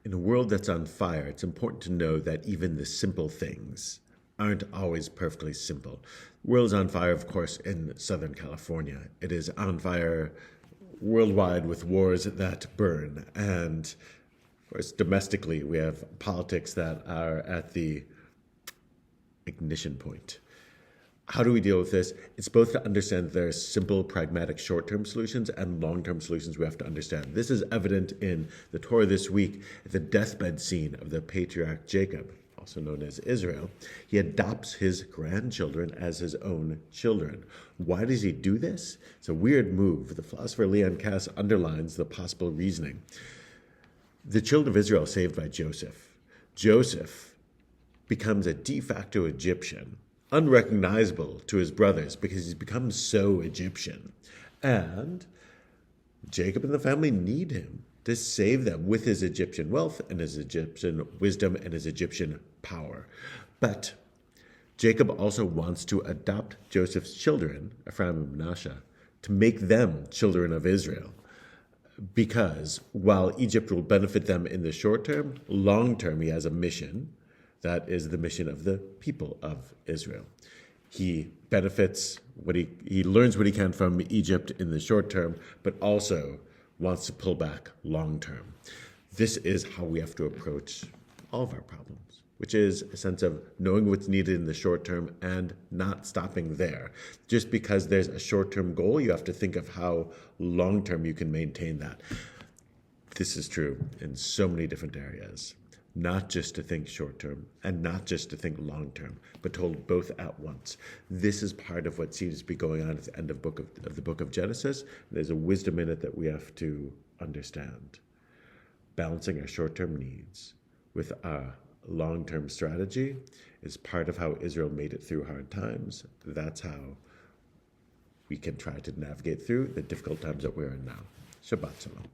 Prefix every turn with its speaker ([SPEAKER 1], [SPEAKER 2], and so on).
[SPEAKER 1] In a world that's on fire, it's important to know that even the simple things aren't always perfectly simple. The world's on fire, of course, in Southern California. It is on fire worldwide with wars that burn. And, of course, domestically, we have politics that are at the ignition point. How do we deal with this? It's both to understand that there are simple, pragmatic, short-term solutions and long-term solutions we have to understand. This is evident in the Torah this week at the deathbed scene of the patriarch Jacob, also known as Israel. He adopts his grandchildren as his own children. Why does he do this? It's a weird move. The philosopher Leon Kass underlines the possible reasoning. The children of Israel are saved by Joseph. Joseph becomes a de facto Egyptian, unrecognizable to his brothers because he's become so Egyptian. And Jacob and the family need him to save them with his Egyptian wealth and his Egyptian wisdom and his Egyptian power. But Jacob also wants to adopt Joseph's children, Ephraim and Manasseh, to make them children of Israel. Because while Egypt will benefit them in the short term, long term he has a mission. That is the mission of the people of Israel. He benefits he learns what he can from Egypt in the short term, but also wants to pull back long term. This is how we have to approach all of our problems, which is a sense of knowing what's needed in the short term and not stopping there. Just because there's a short-term goal, you have to think of how long-term you can maintain that. This is true in so many different areas. Not just to think short-term and not just to think long-term, but to hold both at once. This is part of what seems to be going on at the end of the book of Genesis. There's a wisdom in it that we have to understand. Balancing our short-term needs with our long-term strategy is part of how Israel made it through hard times. That's how we can try to navigate through the difficult times that we're in now. Shabbat Shalom.